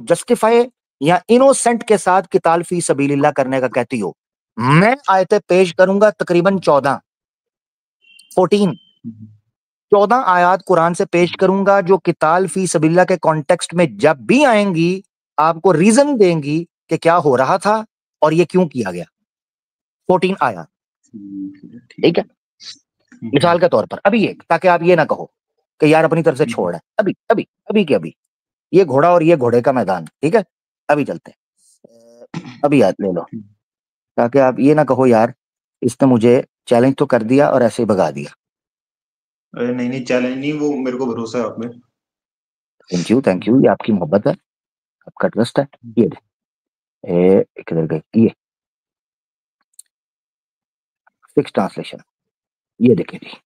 Justify या innocent के साथ किताल फी सबीलिल्लाह करने का कहती हो, मैं आयतें पेश करूंगा तकरीबन 14 आयत कुरान से पेश करूंगा जो किताल फी सबीलिल्लाह के कॉन्टेक्स्ट में जब भी आएंगी आपको रीजन देंगी कि क्या हो रहा था और ये क्यों किया गया। 14 आयत, ठीक है। मिसाल के तौर पर अभी एक, ताकि आप ये ना कहो कि यार अपनी तरफ से छोड़ है, अभी अभी अभी के अभी ये घोड़ा और ये घोड़े का मैदान, ठीक है। अभी चलते हैं, अभी याद ले लो, ताकि आप ये ना कहो यार इसने मुझे चैलेंज तो कर दिया और ऐसे ही भगा दिया। अरे नहीं नहीं, चैलेंज नहीं, वो मेरे को भरोसा है आप में। थैंक यू, ये आपकी मोहब्बत है, आपका ट्रस्ट है। ये किधर गई ये फिक्स ट्रांसलेशन, ये देखिए जी,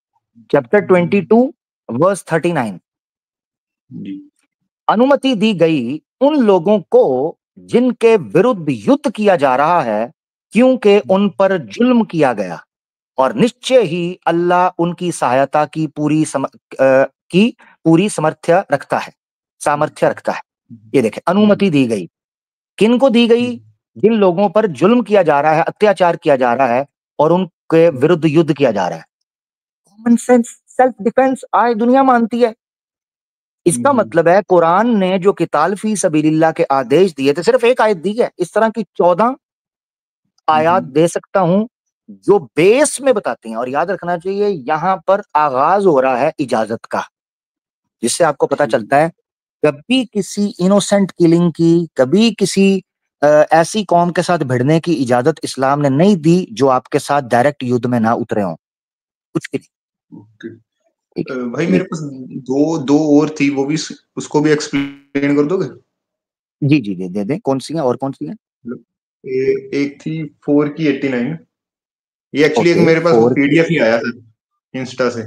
चैप्टर 22 वर्स 39। अनुमति दी गई उन लोगों को जिनके विरुद्ध युद्ध किया जा रहा है क्योंकि उन पर जुल्म किया गया, और निश्चय ही अल्लाह उनकी सहायता की पूरी सामर्थ्य रखता है। ये देखें, अनुमति दी गई, किन को दी गई? जिन लोगों पर जुल्म किया जा रहा है, अत्याचार किया जा रहा है और उनके विरुद्ध युद्ध किया जा रहा है। कॉमन सेंस, सेल्फ डिफेंस आज दुनिया मानती है। इसका मतलब है कुरान ने जो किताल फी सबीलिल्लाह के आदेश दिए थे, सिर्फ एक आयत दी है, इस तरह की 14 आयात दे सकता हूं जो बेस में बताती हैं। और याद रखना चाहिए यहां पर आगाज हो रहा है इजाजत का, जिससे आपको पता चलता है कभी किसी इनोसेंट किलिंग की, कभी किसी ऐसी कौम के साथ भिड़ने की इजाजत इस्लाम ने नहीं दी जो आपके साथ डायरेक्ट युद्ध में ना उतरे हों, कुछ भी नहीं। भाई मेरे पास दो दो और थी, वो भी उसको भी एक्सप्लेन कर दोगे? जी जी दे दें। कौन सी है और कौन सी है? एक थी 4 की 89। ये एक्चुअली एक मेरे पास वो पीडीएफ ही आया था इंस्टा से।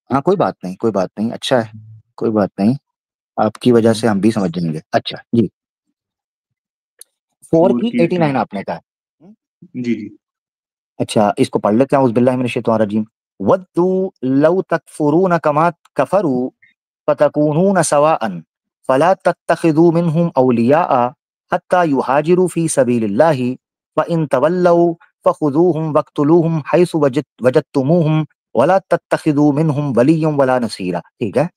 हाँ कोई बात नहीं, कोई बात नहीं, अच्छा है, कोई बात नहीं, आपकी वजह से हम भी समझ जाएंगे। अच्छा जी, 4 की 89 आपने कहा। जी जी। अच्छा, इसको पढ़ लेते हैं। औज़ुबिल्लाहि मिनश्शैतानिर्रजीम। वद्दू लौ तकफुरून कमा कफरू फतकूनून सवाअन फला तत्तखिदू मिनहुम औलियाआ हत्ता युहाजिरू फी सबीलिल्लाहि फ़इन तवल्लौ फ़खुज़ूहुम वक़्तुलूहुम हैसु वजदतुमूहुम वला तत्तखिदू मिनहुम वलिय्यन वला नसीरा। ठीक है,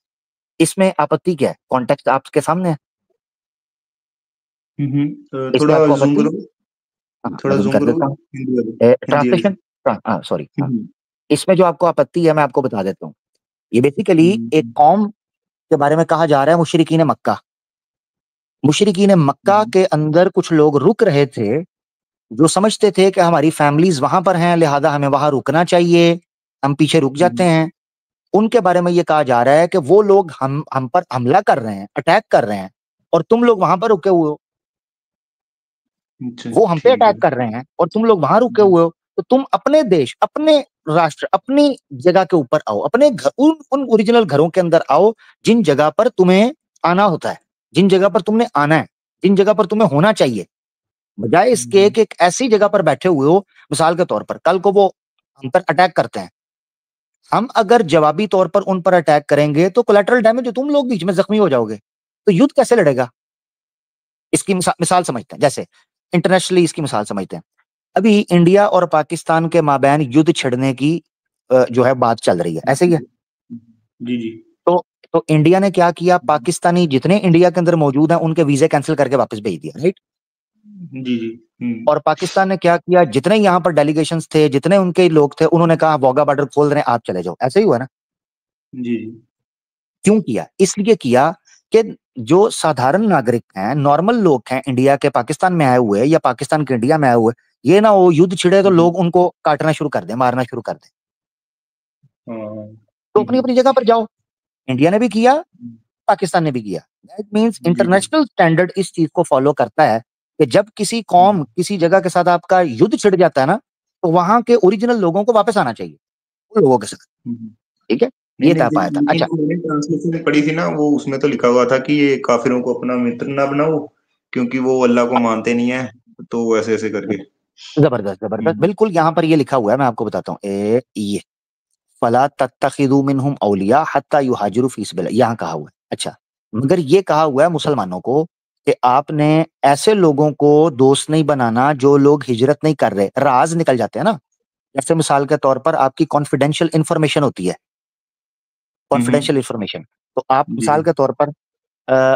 इसमें आपत्ति क्या है? कॉन्टेक्स्ट आपके सामने है। थोड़ा ज़ूम करो, थोड़ा ज़ूम कर करो। देता हूँ। हिंदी वाली। ट्रांसलेशन, सॉरी, इसमें जो आपको आपत्ति है मैं आपको बता देता हूँ। ये बेसिकली एक कौम के बारे में कहा जा रहा है, मुशरिकीन मक्का। मुशरिकीन मक्का के अंदर कुछ लोग रुक रहे थे जो समझते थे कि हमारी फैमिलीज वहां पर हैं, लिहाजा हमें वहां रुकना चाहिए, हम पीछे रुक जाते हैं। उनके बारे में ये कहा जा रहा है कि वो लोग हम पर हमला कर रहे हैं, अटैक कर रहे हैं, और तुम लोग वहां पर रुके हुए हो। वो हम पे अटैक कर रहे हैं और तुम लोग वहां रुके हुए हो, तो तुम अपने देश, अपने राष्ट्र, अपनी जगह के ऊपर आओ, अपने घर, उन ओरिजिनल घरों के अंदर आओ जिन जगह पर तुम्हें आना होता है, जिन जगह पर तुमने आना है, जिन जगह पर तुम्हें होना चाहिए, बजाय इसके कि एक ऐसी जगह पर बैठे हुए हो। मिसाल के तौर पर कल को वो हम पर अटैक करते हैं, हम अगर जवाबी तौर पर उन पर अटैक करेंगे तो कोलैटरल डैमेज, तुम लोग बीच में जख्मी हो जाओगे, तो युद्ध कैसे लड़ेगा? इसकी मिसाल समझते हैं, जैसे इंटरनेशनली इसकी मिसाल समझते हैं। अभी इंडिया और पाकिस्तान के माबैन युद्ध छिड़ने की जो है बात चल रही है, ऐसे ही है। जी जी। तो इंडिया ने क्या किया, पाकिस्तानी जितने इंडिया के अंदर मौजूद हैं उनके वीजे कैंसिल करके वापस भेज दिया, राइट। जी जी। और पाकिस्तान ने क्या किया, जितने यहाँ पर डेलीगेशंस थे, जितने उनके लोग थे, उन्होंने कहा वाघा बॉर्डर खोल रहे हैं, आप चले जाओ। ऐसे ही हुआ ना। जी जी। क्यों किया? इसलिए किया कि जो साधारण नागरिक हैं, नॉर्मल लोग हैं, इंडिया के पाकिस्तान में आए हुए या पाकिस्तान के इंडिया में आए हुए, ये ना हो युद्ध छिड़े तो लोग उनको काटना शुरू कर दें, मारना शुरू कर दें। तो अपनी अपनी जगह पर जाओ। इंडिया ने भी किया, पाकिस्तान ने भी किया। दैट मीन्स इंटरनेशनल स्टैंडर्ड इस चीज को फॉलो करता है कि जब किसी कौम, किसी जगह के साथ आपका युद्ध छिड़ जाता है ना, तो वहां के ओरिजिनल लोगों को वापस आना चाहिए उन लोगों के साथ। ठीक है, ये था पाया था। अच्छा, मैंने ट्रांसलेशन में पढ़ी थी ना, वो उसमें तो लिखा हुआ था कि ये काफिरों को अपना मित्र ना बनाओ क्योंकि वो अल्लाह को मानते नहीं है, तो ऐसे ऐसे करके। जबरदस्त जबरदस्त, बिल्कुल यहाँ पर ये लिखा हुआ है, मैं आपको बताता हूँ। ये फला तत्तखिदू मिनहुम औलिया हत्ता युहाजिरू फी सबिलिल्लाह, यहाँ कहा हुआ है। अच्छा, मगर ये कहा हुआ है मुसलमानों को कि आपने ऐसे लोगों को दोस्त नहीं बनाना जो लोग हिजरत नहीं कर रहे, राज निकल जाते हैं ना। जैसे मिसाल के तौर पर आपकी कॉन्फिडेंशियल इंफॉर्मेशन होती है, कॉन्फिडेंशियल इंफॉर्मेशन। तो आप जी मिसाल के तौर पर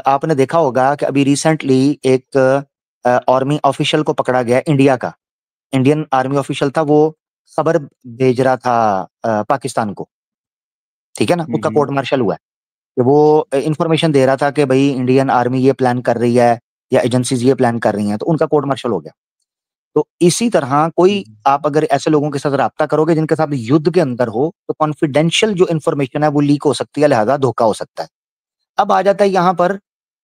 आपने देखा होगा कि अभी रिसेंटली एक आर्मी ऑफिशियल को पकड़ा गया इंडिया का, इंडियन आर्मी ऑफिशियल था, वो खबर भेज रहा था पाकिस्तान को, ठीक है ना, उसका कोर्ट मार्शल हुआ है कि वो इंफॉर्मेशन दे रहा था कि भाई इंडियन आर्मी ये प्लान कर रही है या एजेंसीज ये प्लान कर रही हैं, तो उनका कोर्ट मार्शल हो गया। तो इसी तरह कोई आप अगर ऐसे लोगों के साथ राब्ता करोगे जिनके साथ युद्ध के अंदर हो, तो कॉन्फिडेंशियल जो इन्फॉर्मेशन है वो लीक हो सकती है, लिहाजा धोखा हो सकता है। अब आ जाता है यहाँ पर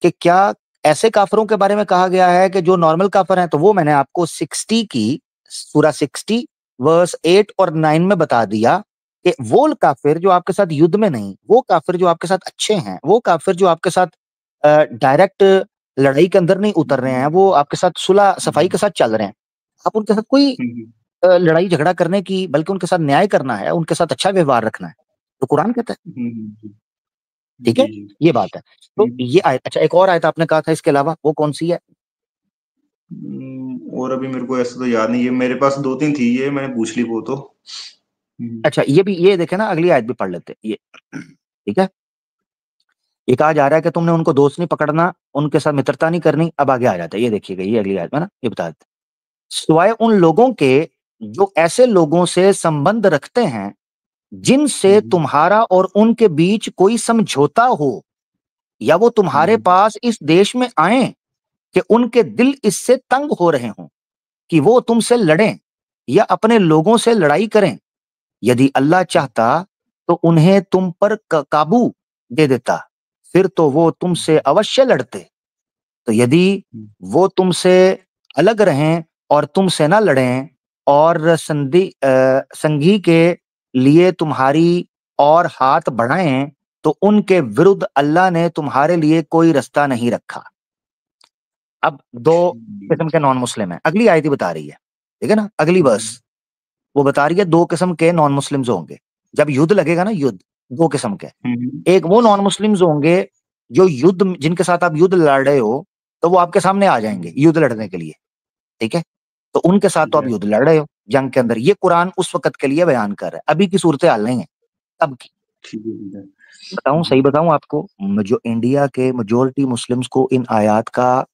कि क्या ऐसे काफिरों के बारे में कहा गया है कि जो नॉर्मल काफिर हैं, तो वो मैंने आपको 60 की सूरा 60 वर्स 8 और 9 में बता दिया कि वो काफिर जो आपके साथ युद्ध में नहीं, वो काफिर जो आपके साथ अच्छे हैं, वो काफिर जो आपके साथ डायरेक्ट लड़ाई के अंदर नहीं उतर रहे हैं, वो आपके साथ सुलह सफाई के साथ चल रहे हैं, आप उनके साथ कोई लड़ाई झगड़ा करने की, बल्कि उनके साथ न्याय करना है, उनके साथ अच्छा व्यवहार रखना है, तो कुरान कहता है। ठीक है, ये बात है। तो ये आयत, अच्छा एक और आयत आपने कहा था इसके अलावा, वो कौन सी है? और अभी मेरे को ऐसा तो याद नहीं है, मेरे पास 2-3 थी, ये मैंने पूछ ली वो तो। अच्छा ये भी, ये देखे ना, अगली आयत भी पढ़ लेते ये, ठीक है। ये कहा जा रहा है कि तुमने उनको दोस्त नहीं पकड़ना, उनके साथ मित्रता नहीं करनी। अब आगे आ जाता है, ये देखिएगा, ये अगली आयत में ना ये बता देते, सिवाय उन लोगों के जो ऐसे लोगों से संबंध रखते हैं जिनसे तुम्हारा और उनके बीच कोई समझौता हो, या वो तुम्हारे पास इस देश में आए कि उनके दिल इससे तंग हो रहे हों कि वो तुमसे लड़ें या अपने लोगों से लड़ाई करें। यदि अल्लाह चाहता तो उन्हें तुम पर काबू दे देता, फिर तो वो तुमसे अवश्य लड़ते। तो यदि वो तुमसे अलग रहें और तुमसे ना लड़ें और संगी के लिए तुम्हारी और हाथ बढ़ाएं, तो उनके विरुद्ध अल्लाह ने तुम्हारे लिए कोई रास्ता नहीं रखा। अब दो किस्म के नॉन मुस्लिम हैं, अगली आयत ही बता रही है, ठीक है ना, अगली वर्स वो बता रही है दो किस्म के नॉन मुस्लिम्स होंगे जब युद्ध लगेगा ना, युद्ध दो किस्म के। एक वो नॉन मुस्लिम्स होंगे जो युद्ध, जिनके साथ आप युद्ध लड़ रहे हो, तो वो आपके सामने आ जाएंगे युद्ध लड़ने के लिए, ठीक है। तो उनके साथ तो आप युद्ध लड़ रहे हो जंग के अंदर, ये कुरान उस वक्त के लिए बयान कर रहा है, अभी की सूरत हाल नहीं है, तब की। बताऊं, सही बताऊं आपको, जो इंडिया के मेजोरिटी मुस्लिम्स को इन आयात का,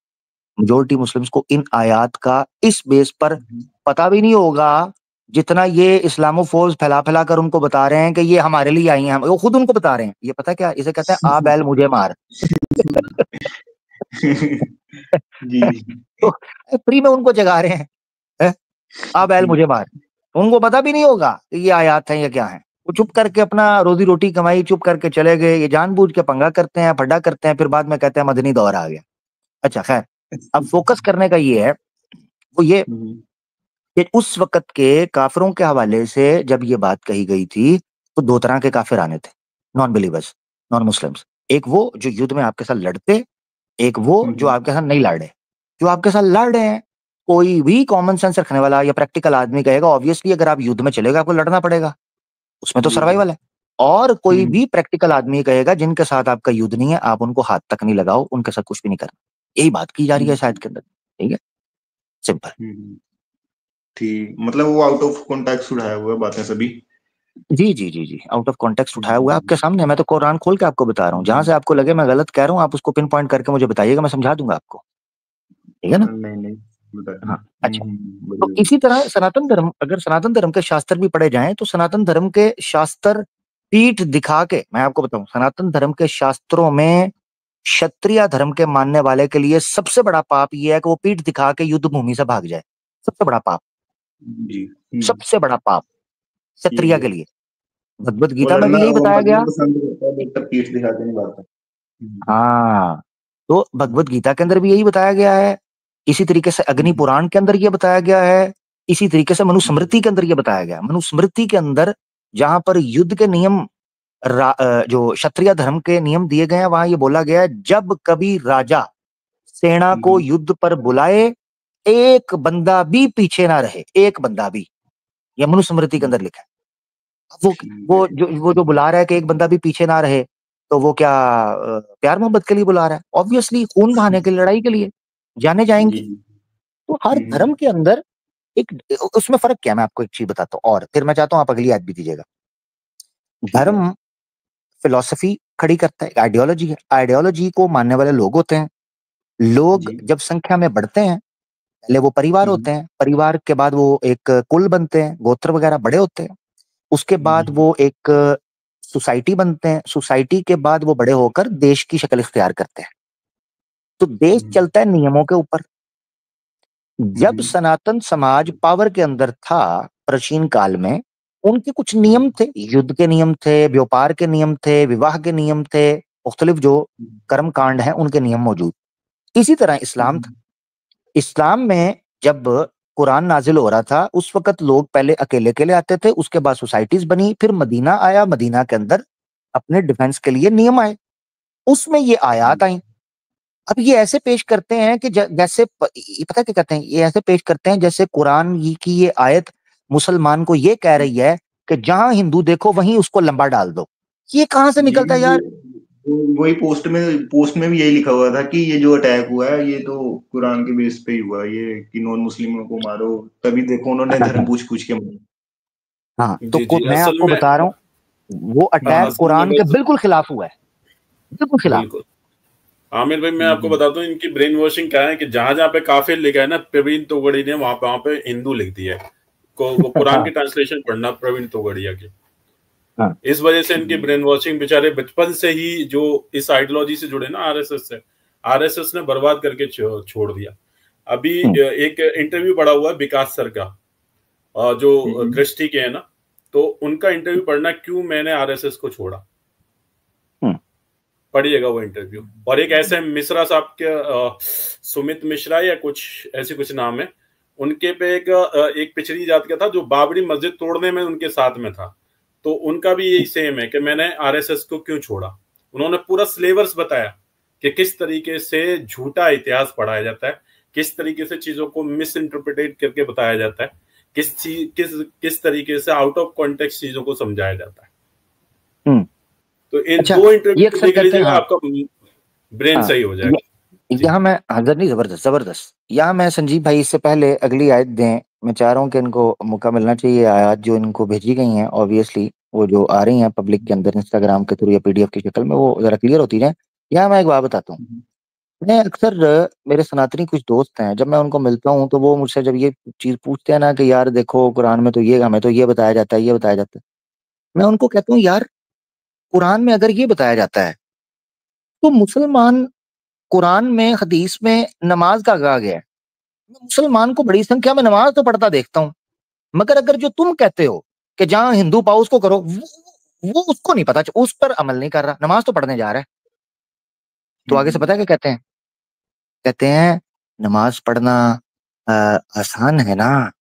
मेजोरिटी मुस्लिम्स को इन आयात का इस बेस पर पता भी नहीं होगा जितना ये इस्लामोफोर्स फैला फैला कर उनको बता रहे हैं कि ये हमारे लिए आई हैं, वो खुद उनको बता रहे हैं। ये पता क्या, इसे कहते हैं आ बैल मुझे मार। जी तो फ्री में उनको जगा रहे हैं, है? आ बैल मुझे मार, उनको पता भी नहीं होगा कि ये आयात है या क्या है। वो चुप करके अपना रोजी रोटी कमाई, चुप करके चले गए। ये जानबूझ के पंगा करते हैं, फड्डा करते हैं, फिर बाद में कहते हैं मदनी दौर आ गया। अच्छा खैर, अब फोकस करने का ये है, वो ये कि उस वक्त के काफिरों के हवाले से जब ये बात कही गई थी, तो दो तरह के काफिर आने थे, नॉन बिलीवर्स, नॉन मुस्लिम्स। एक वो जो युद्ध में आपके साथ लड़ते, एक वो जो आपके साथ नहीं लड़ रहे। जो आपके साथ लड़ रहे हैं, कोई भी कॉमन सेंस रखने वाला या प्रैक्टिकल आदमी कहेगा ऑब्वियसली अगर आप युद्ध में चलेगा आपको लड़ना पड़ेगा, उसमें तो सर्वाइवल है। और कोई भी प्रैक्टिकल आदमी कहेगा जिनके साथ आपका युद्ध नहीं है, आप उनको हाथ तक नहीं लगाओ, उनके साथ कुछ भी नहीं करना। यही बात की जा रही है शायद के अंदर, ठीक है, सिंपल। ठीक, मतलब वो आउट ऑफ कॉन्टेक्स्ट उठाया हुआ है बातें सभी। जी जी जी जी, आउट ऑफ कॉन्टेक्स्ट उठाया हुआ है आपके सामने। मैं तो कुरान खोल के आपको बता रहा हूँ, जहां से आपको लगे मैं गलत कह रहा हूँ आप उसको पिन पॉइंट करके मुझे बताइएगा, मैं समझा दूंगा आपको, ठीक है ना। नहीं नहीं हाँ अच्छा, तो इसी तरह सनातन धर्म, अगर सनातन धर्म के शास्त्र भी पढ़े जाएं तो सनातन धर्म के शास्त्र पीठ दिखा के, मैं आपको बताऊं, सनातन धर्म के शास्त्रों में क्षत्रिय धर्म के मानने वाले के लिए सबसे बड़ा पाप यह है कि वो पीठ दिखा के युद्ध भूमि से भाग जाए। सबसे बड़ा पाप, जी सबसे बड़ा पाप क्षत्रिय के लिए। भगवत वो गीता में लड़ना भी यही वो बताया मरना गया। पसंद करता है, बट पीठ दिखाते नहीं भागता। हाँ, तो भगवत गीता के अंदर भी यही बताया गया है, इसी तरीके से अग्नि पुराण के अंदर ये बताया गया है, इसी तरीके से मनुस्मृति के अंदर ये बताया गया। मनुस्मृति के अंदर जहां पर युद्ध के नियम, जो क्षत्रिय धर्म के नियम दिए गए हैं, वहां ये बोला गया है जब कभी राजा सेना को युद्ध पर बुलाए, एक बंदा भी पीछे ना रहे, एक बंदा भी। यह मनुस्मृति के अंदर लिखा है। वो ठीक है। वो जो बुला रहा है कि एक बंदा भी पीछे ना रहे, तो वो क्या प्यार मोहब्बत के लिए बुला रहा है? ऑब्वियसली खून बहाने के लिए, लड़ाई के लिए जाने जाएंगे। जी। तो हर धर्म के अंदर एक, उसमें फर्क क्या है, मैं आपको एक चीज बताता हूँ और फिर मैं चाहता हूँ आप अगली आयत भी दीजिएगा। ठीक है। धर्म फिलॉसफी खड़ी करता है, आइडियोलॉजी है, आइडियोलॉजी को मानने वाले लोग होते हैं। लोग जी। जब संख्या में बढ़ते हैं, पहले वो परिवार होते हैं, परिवार के बाद वो एक कुल बनते हैं, गोत्र वगैरह बड़े होते हैं, उसके बाद जी। वो एक सोसाइटी बनते हैं, सोसाइटी के बाद वो बड़े होकर देश की शक्ल इख्तियार करते हैं। तो देश चलता है नियमों के ऊपर। जब सनातन समाज पावर के अंदर था प्राचीन काल में, उनके कुछ नियम थे, युद्ध के नियम थे, व्यापार के नियम थे, विवाह के नियम थे, मुख्तलिफ जो कर्म कांड हैं उनके नियम मौजूद। इसी तरह इस्लाम था। इस्लाम में जब कुरान नाजिल हो रहा था, उस वक्त लोग पहले अकेले अकेले आते थे, उसके बाद सोसाइटीज बनी, फिर मदीना आया, मदीना के अंदर अपने डिफेंस के लिए नियम आए, उसमें ये आयात आई। अब ये ऐसे पेश करते हैं कि जैसे ये पता क्या कहते हैं, ये ऐसे पेश करते हैं जैसे कुरान की ये आयत मुसलमान को ये कह रही है कि जहां हिंदू देखो वहीं उसको लंबा डाल दो। ये कहां से जी। निकलता है यार? वही पोस्ट में भी यही लिखा हुआ था कि ये जो अटैक हुआ है ये तो कुरान के बेस पे ही हुआ है, ये कि नॉन मुस्लिमों को मारो। तभी देखो उन्होंने धर्म पूछ पूछ के मारा। हाँ, तो जी जी। मैं असल आपको में बता रहा हूँ वो हाँ हाँ, अटैक असल में कुरान के बस बिल्कुल खिलाफ हुआ है, बिल्कुल खिलाफ। बिल्कुल। आमिर भाई मैं आपको बताता हूँ इनकी ब्रेन वॉशिंग क्या है कि जहां जहां पे काफिर लिखा है ना, प्रवीण तोगड़ी ने वहां पे हिंदू लिख दिया है। वो कुरान हाँ, की ट्रांसलेशन पढ़ना प्रवीण तोगड़िया की। हाँ, इस वजह से इनकी ब्रेन वॉशिंग बेचारे बचपन से ही जो इस आइडियोलॉजी से जुड़े ना आरएसएस से, आरएसएस ने बर्बाद करके छोड़ दिया। अभी एक इंटरव्यू पड़ा हुआ है विकास सर का, जो दृष्टि के है ना, तो उनका इंटरव्यू पढ़ना क्यों मैंने आरएसएस को छोड़ा, पढ़िएगा वो इंटरव्यू। और एक ऐसे मिश्रा साहब के सुमित मिश्रा या कुछ ऐसे कुछ नाम है उनके पे एक पिछड़ी जात का था जो बाबरी मस्जिद तोड़ने में उनके साथ में था, तो उनका भी यही सेम है कि मैंने आरएसएस को क्यों छोड़ा। उन्होंने पूरा सिलेबस बताया कि किस तरीके से झूठा इतिहास पढ़ाया जाता है, किस तरीके से चीजों को मिस इंटरप्रिटेट करके बताया जाता है, किस तरीके से आउट ऑफ कॉन्टेक्स्ट चीजों को समझाया जाता है। तो इन अच्छा, दो ये इंटरव्यू अक्सर देख कहते हैं, लीजिएगा, हाँ, आपका ब्रेन हाँ, सही हो जाएगा। जी यहाँ मैं हाजिर नहीं, जबरदस्त जबरदस्त। यहाँ मैं संजीव भाई इससे पहले अगली आयत दें, मैं चाह रहा हूँ कि इनको मौका मिलना चाहिए। आयत जो इनको भेजी गई हैं ऑब्वियसली वो जो आ रही हैं पब्लिक के अंदर इंस्टाग्राम के थ्रू या पीडीएफ की शक्ल में, वो जरा क्लियर होती जाए। यहाँ मैं एक बात बताता हूँ। मैं अक्सर मेरे सनातनी कुछ दोस्त हैं, जब मैं उनको मिलता हूँ तो वो मुझसे जब ये चीज पूछते हैं ना कि यार देखो कुरान में तो ये, हमें तो ये बताया जाता है, ये बताया जाता है, मैं उनको कहता हूँ यार कुरान में अगर ये बताया जाता है तो मुसलमान, कुरान में हदीस में नमाज का कहा गया है, मैं मुसलमान को बड़ी संख्या में नमाज तो पढ़ता देखता हूँ, मगर अगर जो तुम कहते हो कि जहां हिंदू पाओ उसको करो, वो उसको नहीं पता, उस पर अमल नहीं कर रहा, नमाज तो पढ़ने जा रहा है। तो आगे से पता है क्या कहते हैं? कहते हैं नमाज पढ़ना आसान है ना,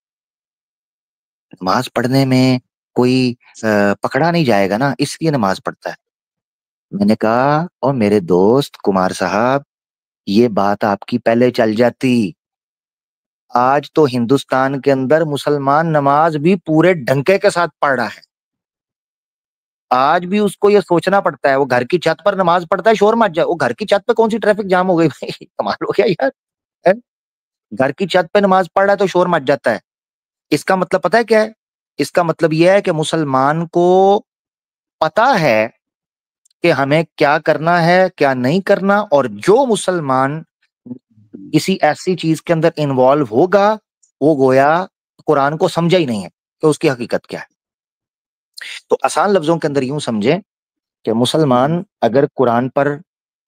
नमाज पढ़ने में कोई पकड़ा नहीं जाएगा ना, इसलिए नमाज पढ़ता है। मैंने कहा और मेरे दोस्त कुमार साहब, ये बात आपकी पहले चल जाती। आज तो हिंदुस्तान के अंदर मुसलमान नमाज भी पूरे ढंके के साथ पढ़ रहा है। आज भी उसको ये सोचना पड़ता है, वो घर की छत पर नमाज पढ़ता है, शोर मच जाए, वो घर की छत पे कौन सी ट्रैफिक जाम हो गई भाई, कमाल हो गया यार, है? घर की छत पे नमाज पढ़ रहा है तो शोर मच जाता है। इसका मतलब पता है क्या है? इसका मतलब यह है कि मुसलमान को पता है कि हमें क्या करना है क्या नहीं करना, और जो मुसलमान किसी ऐसी चीज के अंदर इन्वॉल्व होगा वो गोया कुरान को समझा ही नहीं है कि उसकी हकीकत क्या है। तो आसान लफ्जों के अंदर यूं समझे कि मुसलमान अगर कुरान पर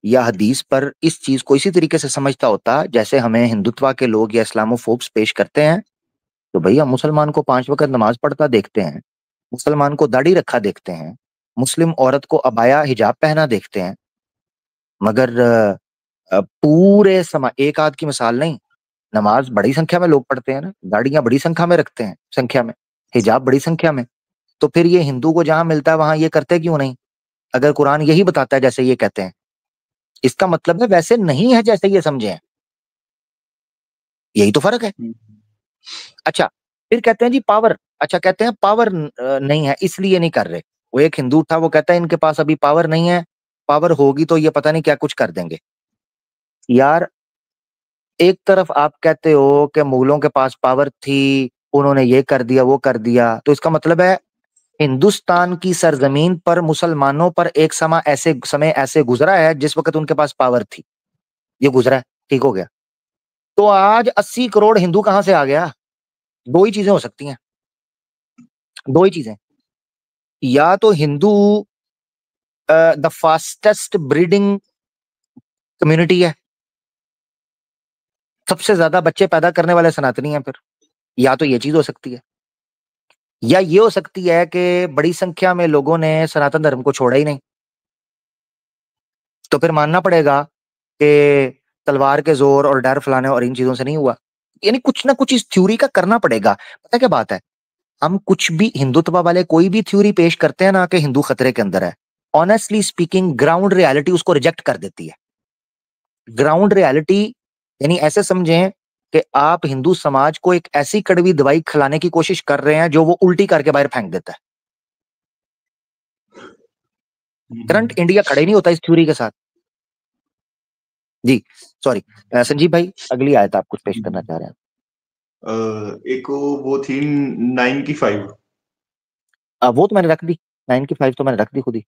या हदीस पर इस चीज को इसी तरीके से समझता होता जैसे हमें हिंदुत्व के लोग या इस्लामोफोब्स पेश करते हैं, तो भैया मुसलमान को 5 वक्त नमाज पढ़ता देखते हैं, मुसलमान को दाढ़ी रखा देखते हैं, मुस्लिम औरत को अबाया हिजाब पहना देखते हैं, मगर पूरे समाज, एक आध की मिसाल नहीं, नमाज बड़ी संख्या में लोग पढ़ते हैं ना, दाढ़ियां बड़ी संख्या में रखते हैं, संख्या में हिजाब बड़ी संख्या में। तो फिर ये हिंदू को जहां मिलता है वहां ये करते क्यों नहीं, अगर कुरान यही बताता है जैसे ये कहते हैं? इसका मतलब है वैसे नहीं है जैसे ये समझे हैं, यही तो फर्क है। अच्छा, फिर कहते हैं जी पावर, अच्छा कहते हैं पावर नहीं है इसलिए नहीं कर रहे। वो एक हिंदू था, वो कहता है इनके पास अभी पावर नहीं है, पावर होगी तो ये पता नहीं क्या कुछ कर देंगे। यार एक तरफ आप कहते हो कि मुगलों के पास पावर थी, उन्होंने ये कर दिया वो कर दिया, तो इसका मतलब है हिंदुस्तान की सरजमीन पर मुसलमानों पर एक समय ऐसे गुजरा है जिस वक्त उनके पास पावर थी, ये गुजरा है, ठीक हो गया। तो आज 80 करोड़ हिंदू कहां से आ गया? दो ही चीजें हो सकती हैं, दो ही चीजें, या तो Hindu the fastest breeding community है, सबसे ज्यादा बच्चे पैदा करने वाले सनातनी हैं फिर, या तो ये चीज हो सकती है, या ये हो सकती है कि बड़ी संख्या में लोगों ने सनातन धर्म को छोड़ा ही नहीं, तो फिर मानना पड़ेगा कि तलवार के जोर और डर फलाने और इन चीजों से नहीं हुआ। यानी कुछ ना कुछ इस थ्योरी का करना पड़ेगा। पता क्या बात है, हम कुछ भी हिंदुत्व वाले कोई भी थ्योरी पेश करते हैं ना कि हिंदू खतरे के अंदर है, ऑनेस्टली स्पीकिंग ग्राउंड रियलिटी उसको रिजेक्ट कर देती है। ग्राउंड रियलिटी यानी ऐसे समझें कि आप हिंदू समाज को एक ऐसी कड़वी दवाई खिलाने की कोशिश कर रहे हैं जो वो उल्टी करके बाहर फेंक देता है। करंट इंडिया खड़े नहीं होता इस थ्योरी के साथ। जी सॉरी संजीव भाई, अगली आयत आप कुछ पेश करना चाह रहे हैं? एक वो थी 9 की 5। वो तो मैंने रख दी, 9 की 5 तो मैंने रख दी खुद ही।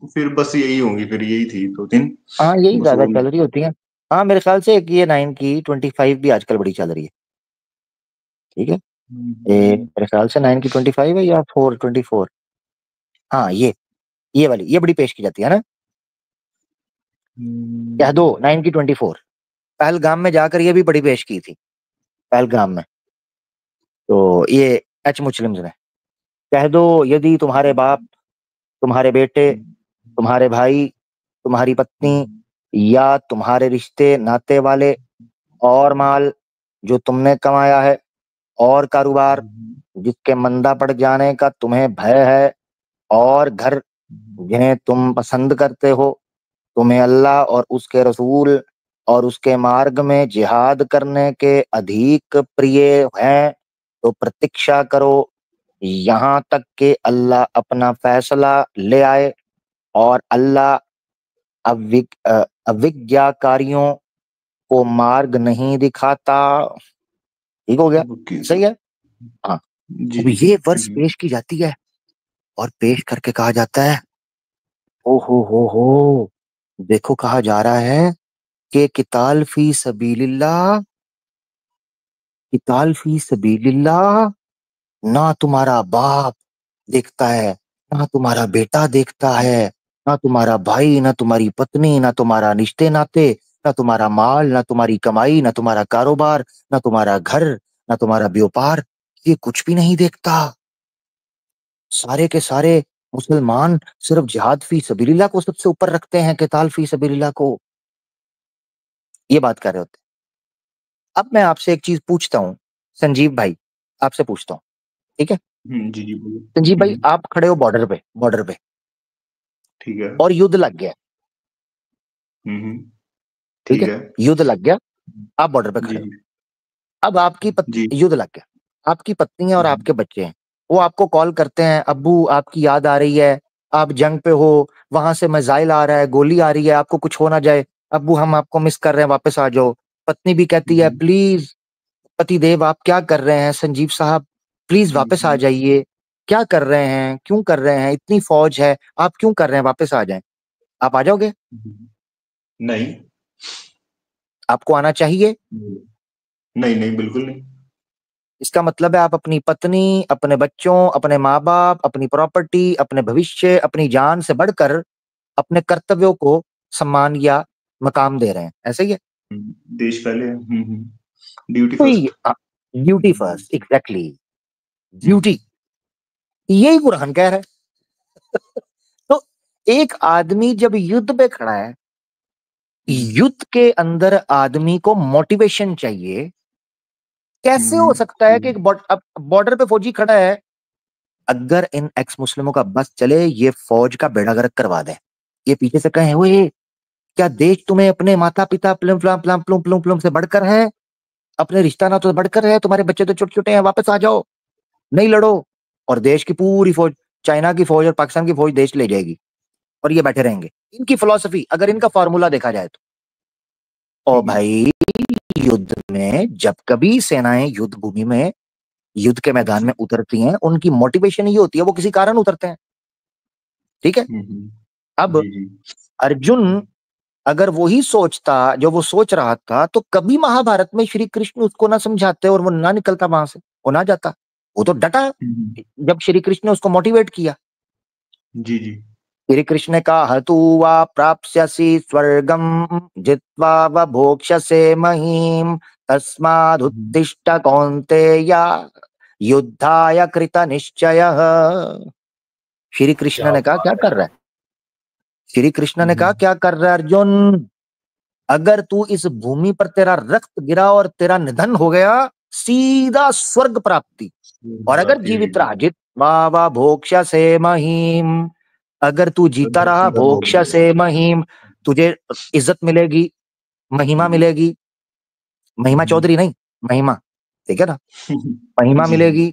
फिर बस यही होंगी, फिर यही थी 2-3। हाँ यही बस ज्यादा वो चल रही होती है। हाँ मेरे ख्याल से एक ये 9 की 25 भी आजकल बड़ी चल रही है, ठीक है। मेरे ख्याल से 9 की 25 है या 424। हाँ ये वाली ये बड़ी पेश की जाती है ना, कह दो 9 की 24। पहलगाम में जाकर ये भी बड़ी पेश की थी, पहलगाम में। तो ये एच मुस्लिम्स ने, कह दो यदि तुम्हारे बाप, तुम्हारे बेटे, तुम्हारे भाई, तुम्हारी पत्नी या तुम्हारे रिश्ते नाते वाले और माल जो तुमने कमाया है और कारोबार जिसके मंदा पड़ जाने का तुम्हें भय है और घर जिन्हें तुम पसंद करते हो, तुम्हें अल्लाह और उसके रसूल और उसके मार्ग में जिहाद करने के अधिक प्रिय हैं तो प्रतीक्षा करो यहाँ तक कि अल्लाह अपना फैसला ले आए, और अल्लाह अविज्ञाकारियों को मार्ग नहीं दिखाता। ठीक हो गया, सही है। हाँ अब ये वर्ष पेश की जाती है और पेश करके कहा जाता है, ओ हो, देखो कहा जा रहा है कि किताल फी सबीलिल्लाह, किताल फी सबीलिल्लाह ना तुम्हारा बाप देखता है, ना तुम्हारा बेटा देखता है, ना तुम्हारा भाई, ना तुम्हारी पत्नी, ना तुम्हारा रिश्ते नाते, ना तुम्हारा माल, ना तुम्हारी कमाई, ना तुम्हारा कारोबार, ना तुम्हारा घर, ना तुम्हारा व्यापार, ये कुछ भी नहीं देखता। सारे के सारे मुसलमान सिर्फ जिहाद फी सबीलिल्लाह को सबसे ऊपर रखते हैं, किताल फी सबीलिल्लाह को, ये बात कर रहे होते हैं। अब मैं आपसे एक चीज पूछता हूँ संजीव भाई, आपसे पूछता हूँ, ठीक है। जी जी बोलो। संजीव भाई आप खड़े हो बॉर्डर पे, बॉर्डर पे, ठीक है, और युद्ध लग गया, ठीक है, युद्ध लग गया, आप बॉर्डर पे खड़े हो। अब आपकी युद्ध लग गया, आपकी पत्नी और आपके बच्चे हैं, वो आपको कॉल करते हैं, अब्बू आपकी याद आ रही है, आप जंग पे हो, वहां से मिसाइल आ रहा है, गोली आ रही है, आपको कुछ हो ना जाए, अब्बू हम आपको मिस कर रहे हैं, वापस आ जाओ। पत्नी भी कहती है प्लीज पतिदेव आप क्या कर रहे हैं, संजीव साहब प्लीज वापस आ जाइए, क्या कर रहे हैं, क्यों कर रहे हैं, इतनी फौज है, आप क्यों कर रहे हैं, वापस आ जाएं। आप आ जाओगे? नहीं। आपको आना चाहिए? नहीं नहीं बिल्कुल नहीं। इसका मतलब है आप अपनी पत्नी, अपने बच्चों, अपने माँ बाप, अपनी प्रॉपर्टी, अपने भविष्य, अपनी जान से बढ़कर अपने कर्तव्यों को सम्मान या मकाम दे रहे हैं, ऐसे ही है। देश पहले, duty first. Duty first, exactly, duty, यही कुरान कह रहा है। तो एक आदमी जब युद्ध पे खड़ा है, युद्ध के अंदर आदमी को मोटिवेशन चाहिए। कैसे हो सकता है कि एक बॉर्डर पे फौजी खड़ा है, अगर इन एक्स मुस्लिमों का बस चले ये फौज का बेड़ा गर्क करवा दे, ये पीछे से कहें ओए क्या देश तुम्हें अपने माता पिता plum plum plum plum plum plum से बढ़कर है, अपने रिश्ता ना तो बढ़कर है, तुम्हारे बच्चे तो छोटे छोटे हैं, वापस आ जाओ, नहीं लड़ो, और देश की पूरी फौज, चाइना की फौज और पाकिस्तान की फौज देश ले जाएगी। और ये बैठे रहेंगे। इनकी फिलॉसफी, अगर इनका फॉर्मूला देखा जाए तो, और भाई युद्ध में जब कभी सेनाएं युद्ध भूमि में, युद्ध के मैदान में उतरती हैं, उनकी मोटिवेशन ये होती है, वो किसी कारण उतरते हैं, ठीक है। अब जी जी अर्जुन अगर वही सोचता जो वो सोच रहा था, तो कभी महाभारत में श्री कृष्ण उसको ना समझाते और वो ना निकलता वहां से, वो ना जाता, वो तो डटा जब श्री कृष्ण ने उसको मोटिवेट किया। जी जी श्री कृष्ण ने कहा, हतु वा प्राप्स्यसि स्वर्गम जित्वा व भोक्ष्यसे महीम तस्मादुत्तिष्ठ कौन्तेय युद्धाय कृत निश्चयः। श्री कृष्ण क्या ने कहा, क्या बात कर रहा है? श्री कृष्ण ने कहा, क्या कर रहा है अर्जुन? अगर तू इस भूमि पर तेरा रक्त गिरा और तेरा निधन हो गया, सीधा स्वर्ग प्राप्ति। और अगर जीवित रहा, जित वा भोक्ष से महीम, अगर तू जीता रहा, भोक्ष से महीम, तुझे इज्जत मिलेगी, महिमा मिलेगी, महिमा चौधरी नहीं, महिमा, ठीक है ना, महिमा जी मिलेगी।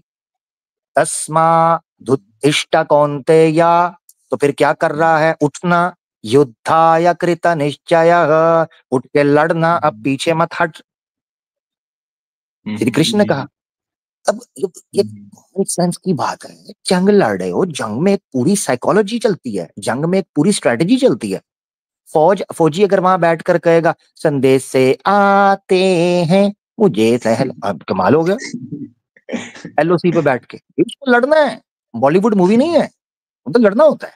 तस्मादुत्तिष्ठ कौन्तेया, तो फिर क्या कर रहा है? उठना, युद्धाय कृत निश्चयः, उठ के लड़ना, अब पीछे मत हट, श्री कृष्ण ने कहा। अब ये कॉमन सेंस की बात है, जंग लड़ रहे हो, जंग में एक पूरी साइकोलॉजी चलती है, जंग में एक पूरी स्ट्रेटेजी चलती है। फौजी अगर वहां बैठकर कहेगा, संदेश से आते हैं मुझे सहल, अब कमाल हो गया। एलओसी पे बैठ के इसको लड़ना है, बॉलीवुड मूवी नहीं है, तो लड़ना होता है।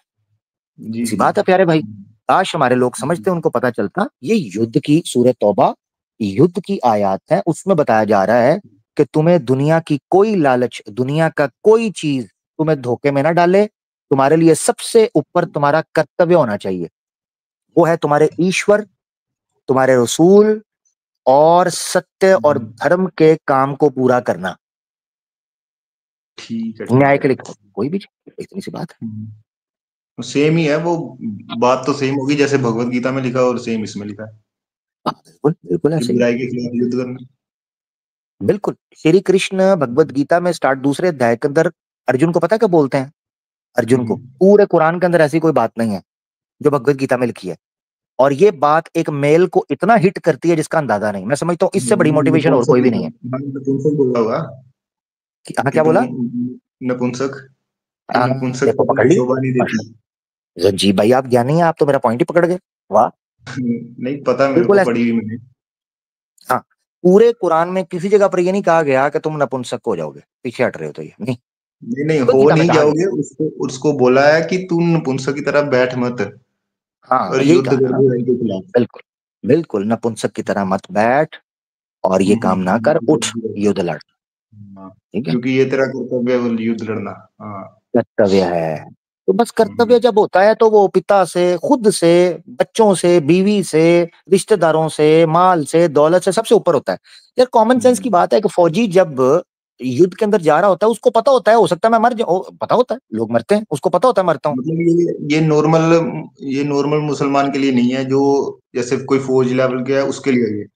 जी सी जी बात है प्यारे भाई, काश हमारे लोग समझते, उनको पता चलता। ये युद्ध की सूरत तौबा, युद्ध की आयत है, उसमें बताया जा रहा है कि तुम्हें दुनिया की कोई लालच, दुनिया का कोई चीज तुम्हें धोखे में ना डाले। तुम्हारे लिए सबसे ऊपर तुम्हारा कर्तव्य होना चाहिए, वो है तुम्हारे ईश्वर, तुम्हारे रसूल और सत्य और धर्म के काम को पूरा करना। ठीक न्याय है। के लिए कोई भी, इतनी सी बात है। सेम ही है वो, बात तो सेम होगी जैसे भगवत गीता में लिखा और सेम इसमें लिखा है बिल्कुल बिल्कुल कि ऐसे ही, बुराई के खिलाफ युद्ध करना। बिल्कुल। श्री कृष्ण भगवत गीता में स्टार्ट दूसरे अध्याय के अंदर अर्जुन को पता है क्या बोलते हैं? अर्जुन को, पूरे कुरान के अंदर ऐसी कोई बात नहीं है जो भगवत गीता में लिखी है, और ये बात एक मेल को इतना हिट करती है जिसका अंदाजा नहीं। मैं समझता हूँ इससे बड़ी मोटिवेशन और कोई भी नहीं है। नपुंसक बोला होगा हाँ, कि क्या तुम बोला? नपुंसक, कि नपुंसक देखो को पकड़ तुम्हें ली, शोभा नहीं देती। जी भाई आप ज्ञानी हैं, आप तो मेरा पॉइंट ही पकड़ गए, वाह। नहीं पता मेरे बिल्कुल को, ऐसे, पढ़ी हुई मैंने। हाँ, पूरे कुरान में किसी जगह पर ये नहीं कहा गया कि तुम नपुंसक हो जाओगे, पीछे हट रहे हो तो ये नहीं, नहीं नहीं, भगवत हो गीता में नहीं कहा गया। जाओगे, उसको उसको बोला है कि तुम नपुंसक की तरह बैठ मत हाँ, और यही युद्ध कहा कर ना, बुराई के खिलाफ। बिल्कुल बिल्कुल, नपुंसक की तरह मत बैठ और ये काम ना कर, उठ, युद्ध लड़, हाँ, ठीक है, क्योंकि ये तेरा कर्तव्य है वो युद्ध लड़ना। हाँ। कर्तव्य है। तो बस कर्तव्य जब होता है तो वो पिता से, खुद से, बच्चों से, बीवी से, रिश्तेदारों से, माल से, दौलत से, सबसे ऊपर होता है। यार कॉमन सेंस की बात है कि फौजी जब युद्ध के अंदर जा रहा होता है, उसको पता होता है, हो सकता है मैं मर जाऊं, पता होता है लोग मरते हैं, उसको पता होता है मरता हूं। मतलब ये नॉर्मल मुसलमान के लिए नहीं है, जो जैसे कोई फौज लेवल के है उसके लिए है ये।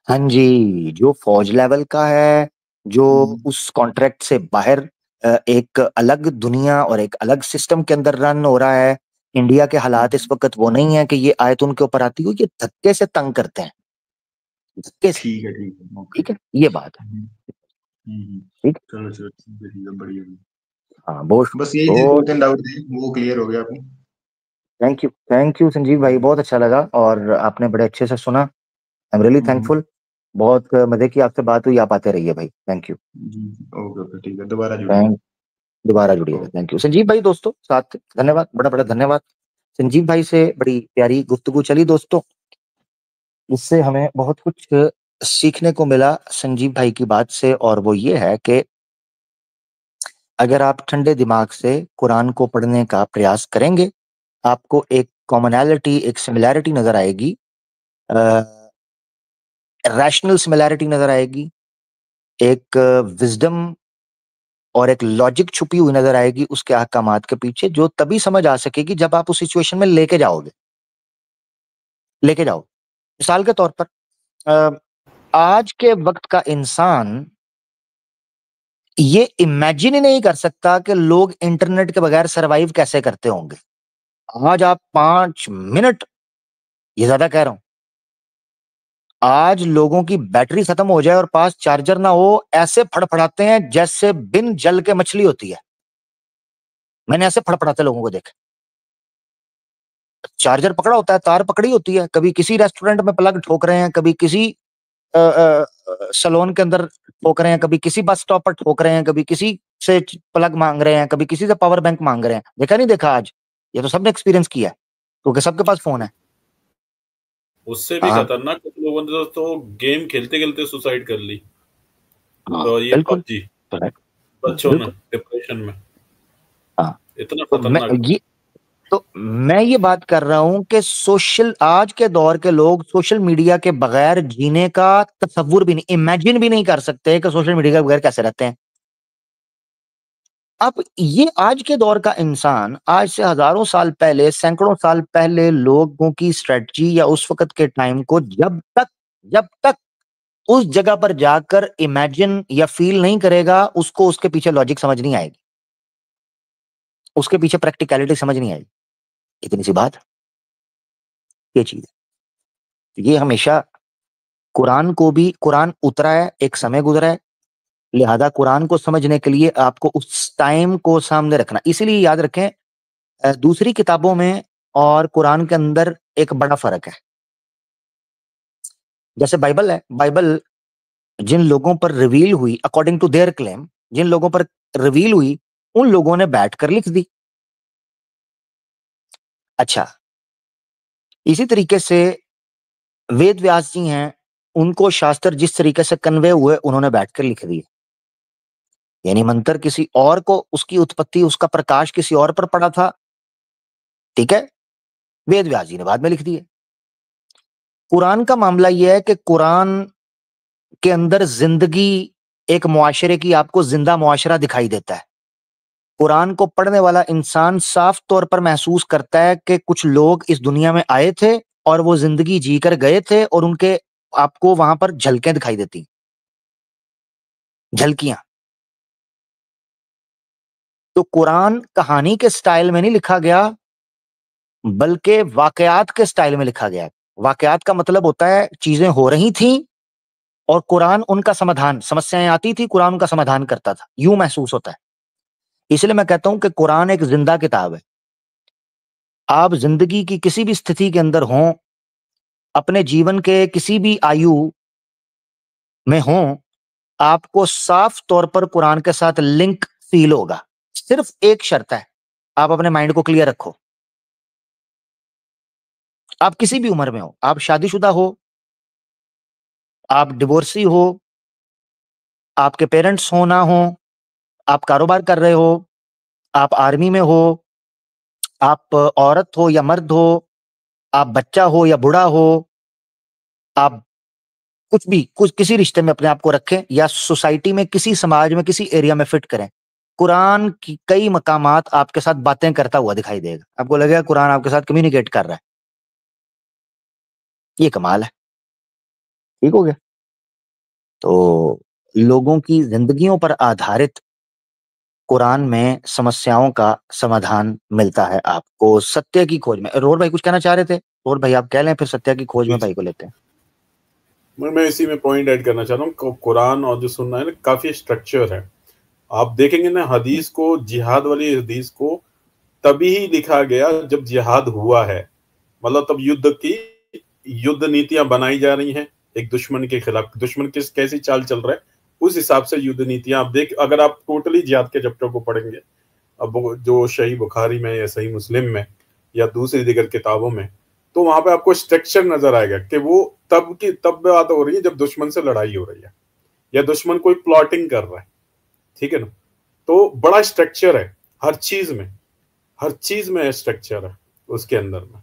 हाँ जी, जो फौज लेवल का है, जो उस कॉन्ट्रैक्ट से बाहर एक अलग दुनिया और एक अलग सिस्टम के अंदर रन हो रहा है। इंडिया के हालात इस वक्त वो नहीं है कि ये आयत उनके ऊपर आती हो, ये धक्के से तंग करते हैं, धक्के से, ठीक है ठीक है, ओके। ठीक है, ये बात है, ठीक। चलो चलो, ठीक है, बढ़िया। हाँ बहुत बस यही थे, दो बहुत, तीन डाउट थे, वो क्लियर हो गया अपने। थैंक यू संजीव भाई, बहुत अच्छा लगा और आपने बड़े अच्छे से सुना। आई एम रियली थैंकफुल, बहुत मजे की आपसे बात हुई, आप आते रहिए भाई, थैंक यू। जी, ओके ओके, ठीक है, दोबारा जुड़ेंगे। थैंक, दोबारा जुड़िएगा, ओके। थैंक यू संजीव भाई। दोस्तों साथ धन्यवाद, बड़ा बड़ा धन्यवाद। संजीव भाई से बड़ी प्यारी गुफ्तगू चली दोस्तों, इससे हमें बहुत कुछ सीखने को मिला संजीव भाई की बात से, और वो ये है कि अगर आप ठंडे दिमाग से कुरान को पढ़ने का प्रयास करेंगे, आपको एक कॉमनैलिटी, एक सिमिलैरिटी नजर आएगी, रैशनल सिमिलैरिटी नजर आएगी, एक विजडम और एक लॉजिक छुपी हुई नजर आएगी उसके अहकामात के पीछे, जो तभी समझ आ सकेगी जब आप उस सिचुएशन में लेके जाओगे, लेके जाओ। मिसाल के तौर पर आज के वक्त का इंसान ये इमेजिन ही नहीं कर सकता कि लोग इंटरनेट के बगैर सरवाइव कैसे करते होंगे। आज आप 5 मिनट, ये ज्यादा कह रहा हूं, आज लोगों की बैटरी खत्म हो जाए और पास चार्जर ना हो, ऐसे फड़फड़ाते हैं जैसे बिन जल के मछली होती है। मैंने ऐसे फड़फड़ाते लोगों को देखा। चार्जर पकड़ा होता है, तार पकड़ी होती है, कभी किसी रेस्टोरेंट में प्लग ठोक रहे हैं, कभी किसी सलोन के अंदर ठोक रहे हैं, कभी किसी बस स्टॉप पर ठोक रहे हैं, कभी किसी से प्लग मांग रहे हैं, कभी किसी से पावर बैंक मांग रहे हैं। देखा नहीं देखा आज? ये तो सबने एक्सपीरियंस किया है, क्योंकि सबके पास फोन है। उससे भी हाँ खतरनाक कुछ लोगों ने तो गेम खेलते खेलते सुसाइड कर ली। हाँ, तो ये बिल्कुल। पबजी बच्चों ने बिल्कुल। डिप्रेशन में, हाँ, इतना तो खतरनाक। मैं ये बात कर रहा हूं कि आज के दौर के लोग सोशल मीडिया के बगैर जीने का तसव्वुर भी नहीं, इमेजिन भी नहीं कर सकते कि सोशल मीडिया के बगैर कैसे रहते हैं। अब ये आज के दौर का इंसान, आज से हजारों साल पहले, सैकड़ों साल पहले लोगों की स्ट्रेटजी या उस वक्त के टाइम को जब तक उस जगह पर जाकर इमेजिन या फील नहीं करेगा, उसको उसके पीछे लॉजिक समझ नहीं आएगी, उसके पीछे प्रैक्टिकलिटी समझ नहीं आएगी। इतनी सी बात, ये चीज है। ये हमेशा कुरान उतरा है, एक समय गुजरा है, लिहाजा कुरान को समझने के लिए आपको उस टाइम को सामने रखना। इसीलिए याद रखें, दूसरी किताबों में और कुरान के अंदर एक बड़ा फर्क है। जैसे बाइबल है, बाइबल जिन लोगों पर रिवील हुई, अकॉर्डिंग टू देयर क्लेम, जिन लोगों पर रिवील हुई, उन लोगों ने बैठकर लिख दी। अच्छा, इसी तरीके से वेद व्यास जी हैं, उनको शास्त्र जिस तरीके से कन्वे हुए, उन्होंने बैठकर लिख दिए। यानी मंत्र किसी और को, उसकी उत्पत्ति, उसका प्रकाश किसी और पर पड़ा था, ठीक है, वेद व्यास जी ने बाद में लिख दिए। कुरान का मामला यह है कि कुरान के अंदर जिंदगी, एक मुआशरे की आपको जिंदा मुआशरा दिखाई देता है। कुरान को पढ़ने वाला इंसान साफ तौर पर महसूस करता है कि कुछ लोग इस दुनिया में आए थे और वो जिंदगी जीकर गए थे, और उनके आपको वहां पर झलकें दिखाई देती, झलकियां। तो कुरान कहानी के स्टाइल में नहीं लिखा गया, बल्कि वाकयात के स्टाइल में लिखा गया है। वाकयात का मतलब होता है चीजें हो रही थी और कुरान उनका समाधान, समस्याएं आती थी, कुरान उनका समाधान करता था, यूं महसूस होता है। इसलिए मैं कहता हूं कि कुरान एक जिंदा किताब है। आप जिंदगी की किसी भी स्थिति के अंदर हों, अपने जीवन के किसी भी आयु में हों, आपको साफ तौर पर कुरान के साथ लिंक फील होगा। सिर्फ एक शर्त है, आप अपने माइंड को क्लियर रखो। आप किसी भी उम्र में हो, आप शादीशुदा हो, आप डिवोर्सी हो, आपके पेरेंट्स हो ना हो, आप कारोबार कर रहे हो, आप आर्मी में हो, आप औरत हो या मर्द हो, आप बच्चा हो या बूढ़ा हो, आप कुछ भी, कुछ किसी रिश्ते में अपने आप को रखें या सोसाइटी में, किसी समाज में, किसी एरिया में फिट करें, कुरान की कई मकामात आपके साथ बातें करता हुआ दिखाई देगा। आपको लगेगा कुरान आपके साथ कम्युनिकेट कर रहा है। ये कमाल है। ठीक हो गया? तो लोगों की जिंदगियों पर आधारित कुरान में समस्याओं का समाधान मिलता है आपको, सत्य की खोज में। रोहन भाई कुछ कहना चाह रहे थे? रोहन भाई आप कह लें, फिर सत्य की खोज में भाई को लेते हैं। मैं इसी में पॉइंट ऐड करना चाह रहा हूँ, कुरान और जो सुनना है ना, काफी स्ट्रक्चर है। आप देखेंगे ना, हदीस को, जिहाद वाली हदीस को तभी ही लिखा गया जब जिहाद हुआ है। मतलब तब युद्ध नीतियां बनाई जा रही हैं एक दुश्मन के खिलाफ, दुश्मन किस कैसी चाल चल रहा है, उस हिसाब से युद्ध नीतियां आप देख, अगर आप टोटली जिहाद के चैप्टर को पढ़ेंगे, अब जो सही बुखारी में या सही मुस्लिम में या दूसरी दिगर किताबों में, तो वहां पे आपको स्ट्रक्चर नजर आएगा कि वो तब बात हो रही है जब दुश्मन से लड़ाई हो रही है या दुश्मन कोई प्लॉटिंग कर रहा है। ठीक है ना? तो बड़ा स्ट्रक्चर है हर चीज में, हर चीज में स्ट्रक्चर है उसके अंदर में।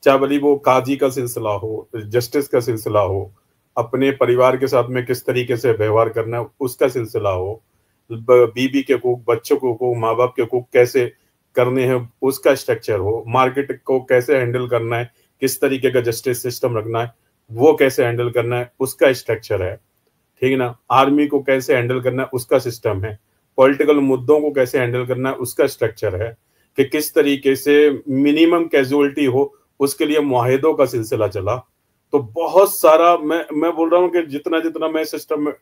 चाहे भली वो काजी का सिलसिला हो, जस्टिस का सिलसिला हो, अपने परिवार के साथ में किस तरीके से व्यवहार करना है उसका सिलसिला हो, बीबी के हकूक, बच्चों के हकूक, माँ बाप के हकूक कैसे करने हैं उसका स्ट्रक्चर हो, मार्केट को कैसे हैंडल करना है, किस तरीके का जस्टिस सिस्टम रखना है, वो कैसे हैंडल करना है उसका स्ट्रक्चर है। ठीक है ना? आर्मी को कैसे हैंडल करना है उसका सिस्टम है, पॉलिटिकल मुद्दों को कैसे हैंडल करना है उसका स्ट्रक्चर है, कि किस तरीके से मिनिमम कैजुअलिटी हो, उसके लिए मुआहिदों का सिलसिला चला। तो बहुत सारा मैं बोल रहा हूँ कि जितना जितना मैं सिस्टम में